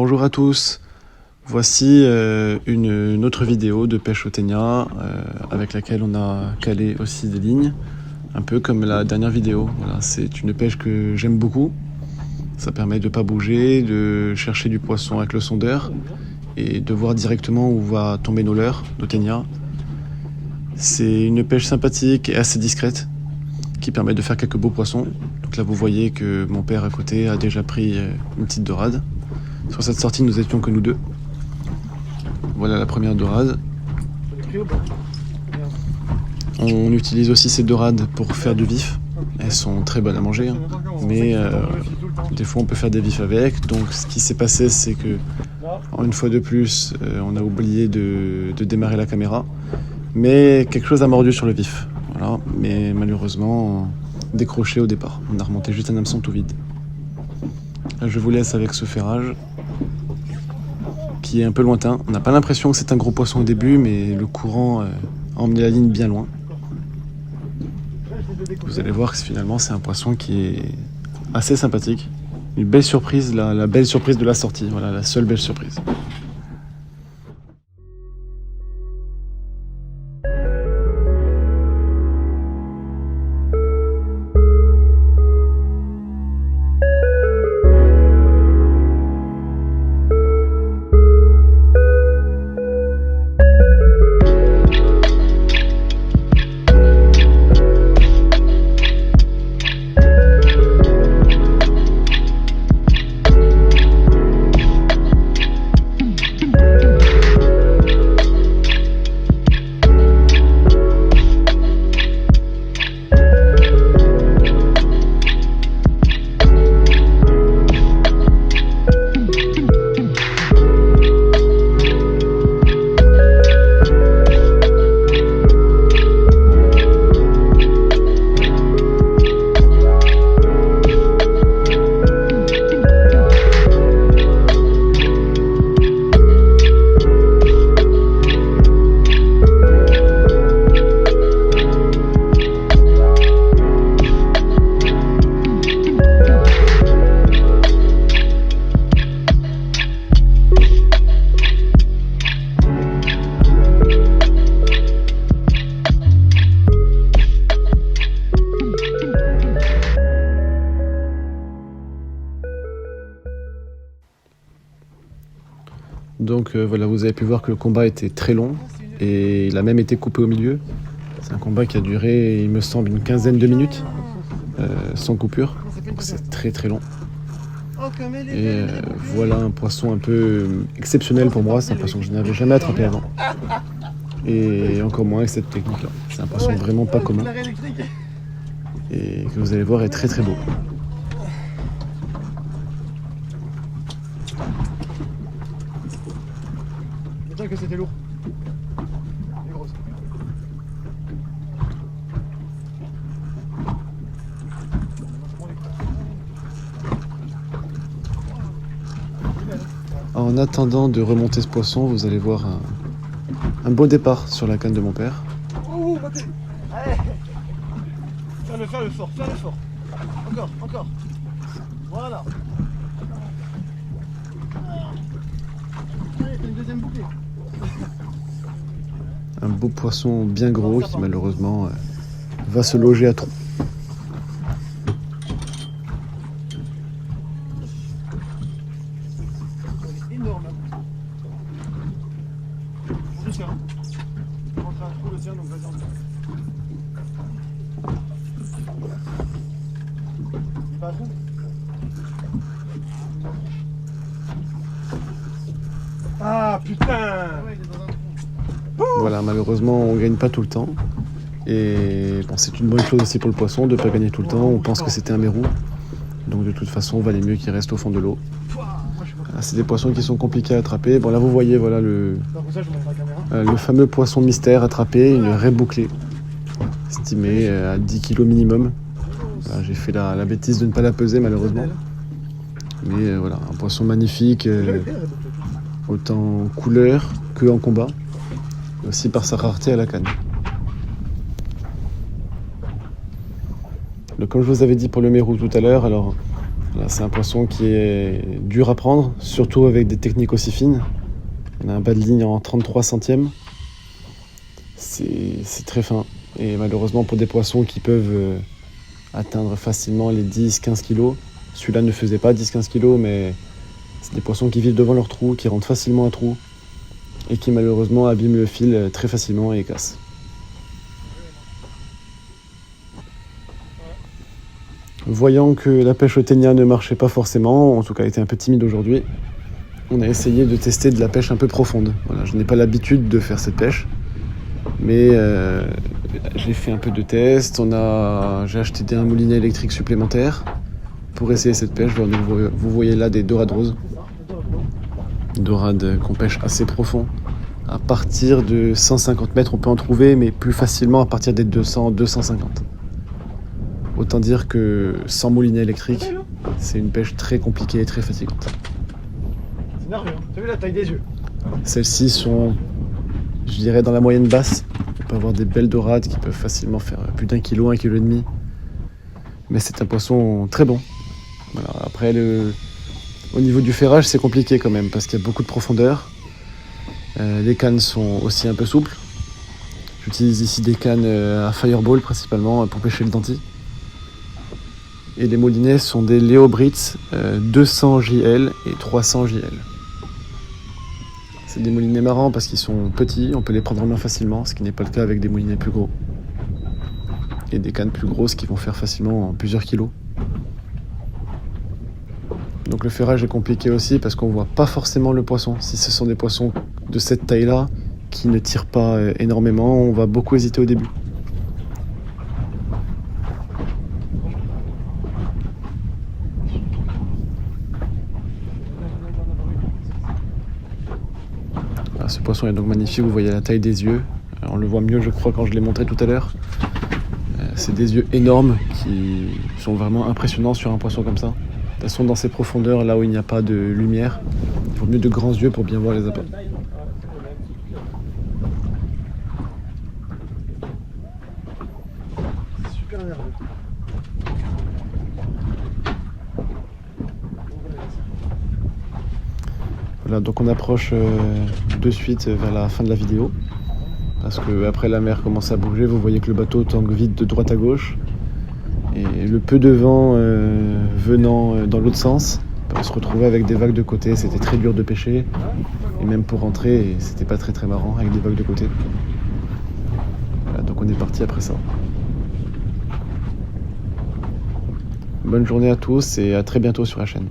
Bonjour à tous, voici une autre vidéo de pêche au ténia avec laquelle on a calé aussi des lignes, un peu comme la dernière vidéo. Voilà, c'est une pêche que j'aime beaucoup, ça permet de ne pas bouger, de chercher du poisson avec le sondeur et de voir directement où va tomber nos leurres, nos ténias. C'est une pêche sympathique et assez discrète qui permet de faire quelques beaux poissons. Donc là vous voyez que mon père à côté a déjà pris une petite dorade. Sur cette sortie nous étions que nous deux. Voilà la première dorade. On utilise aussi ces dorades pour faire du vif. Elles sont très bonnes à manger, hein. Mais des fois on peut faire des vifs avec. Donc ce qui s'est passé c'est que une fois de plus on a oublié de démarrer la caméra. Mais quelque chose a mordu sur le vif. Voilà. Mais malheureusement décroché au départ. On a remonté juste un hameçon tout vide. Là, je vous laisse avec ce ferrage qui est un peu lointain. On n'a pas l'impression que c'est un gros poisson au début, mais le courant a emmené la ligne bien loin. Vous allez voir que finalement c'est un poisson qui est assez sympathique. Une belle surprise, la belle surprise de la sortie. Voilà, la seule belle surprise. Donc voilà, vous avez pu voir que le combat était très long et il a même été coupé au milieu. C'est un combat qui a duré, il me semble, une quinzaine de minutes sans coupure. Donc c'est très très long. Et voilà un poisson un peu exceptionnel pour moi. C'est un poisson que je n'avais jamais attrapé avant. Et encore moins avec cette technique-là. C'est un poisson vraiment pas commun. Et que vous allez voir est très très beau. Que c'était lourd. Et grosse. En attendant de remonter ce poisson, vous allez voir un beau départ sur la canne de mon père. Ouh, montez. Allez. Faire le fort, faire le fort. Encore. Voilà. Allez, t'as une deuxième bouquet. Un beau poisson bien gros qui malheureusement va se loger à trous. Elle est énorme. On le tient. On rentre un trou, le tien, donc vas-y en dessous. Il est pas à trou? Ah putain! Voilà, malheureusement on gagne pas tout le temps. Et bon, c'est une bonne chose aussi pour le poisson de ne pas gagner tout le temps. On pense que c'était un mérou. Donc de toute façon, il valait mieux qu'il reste au fond de l'eau. C'est des poissons qui sont compliqués à attraper. Bon là vous voyez voilà le fameux poisson mystère attrapé, une raie bouclée, estimée à 10 kg minimum. Voilà, j'ai fait la bêtise de ne pas la peser malheureusement. Mais voilà, un poisson magnifique, autant en couleur que en combat. Aussi par sa rareté à la canne. Donc, comme je vous avais dit pour le mérou tout à l'heure, alors Voilà, c'est un poisson qui est dur à prendre, surtout avec des techniques aussi fines. On a un bas de ligne en 33 centièmes. C'est très fin. Et malheureusement, pour des poissons qui peuvent atteindre facilement les 10-15 kg, celui-là ne faisait pas 10-15 kg, mais c'est des poissons qui vivent devant leur trou, qui rentrent facilement à trou et qui malheureusement abîment le fil très facilement et cassent. Voyant que la pêche au ténia ne marchait pas forcément, en tout cas était un peu timide aujourd'hui, on a essayé de tester de la pêche un peu profonde. Voilà, je n'ai pas l'habitude de faire cette pêche, mais j'ai fait un peu de tests. J'ai acheté un moulinet électrique supplémentaire pour essayer cette pêche. Donc, vous voyez là des dorades roses, dorades qu'on pêche assez profond. À partir de 150 mètres, on peut en trouver, mais plus facilement à partir des 200-250. Autant dire que sans moulinet électrique, c'est une pêche très compliquée et très fatigante. C'est nerveux, hein. T'as vu la taille des yeux? Celles-ci sont, je dirais, dans la moyenne basse. On peut avoir des belles dorades qui peuvent facilement faire plus d'1 kg, 1,5 kg. Mais c'est un poisson très bon. Voilà. Après, au niveau du ferrage, c'est compliqué quand même parce qu'il y a beaucoup de profondeur. Les cannes sont aussi un peu souples. J'utilise ici des cannes à fireball principalement pour pêcher le denti. Et les moulinets sont des Leo Brits 200 JL et 300 JL. C'est des moulinets marrants parce qu'ils sont petits, on peut les prendre en main facilement, ce qui n'est pas le cas avec des moulinets plus gros. Et des cannes plus grosses qui vont faire facilement plusieurs kilos. Donc le ferrage est compliqué aussi parce qu'on voit pas forcément le poisson. Si ce sont des poissons de cette taille-là qui ne tirent pas énormément, on va beaucoup hésiter au début. Voilà, ce poisson est donc magnifique, vous voyez la taille des yeux. On le voit mieux je crois quand je l'ai montré tout à l'heure. C'est des yeux énormes qui sont vraiment impressionnants sur un poisson comme ça. De toute façon, dans ces profondeurs, là où il n'y a pas de lumière, il vaut mieux de grands yeux pour bien voir les appâts. Super nerveux. Voilà, donc on approche de suite vers la fin de la vidéo. Parce que après la mer commence à bouger, vous voyez que le bateau tangue vite de droite à gauche. Et le peu de vent venant dans l'autre sens, on se retrouvait avec des vagues de côté, c'était très dur de pêcher. Et même pour rentrer, c'était pas très marrant avec des vagues de côté. Voilà, donc on est parti après ça. Bonne journée à tous et à très bientôt sur la chaîne.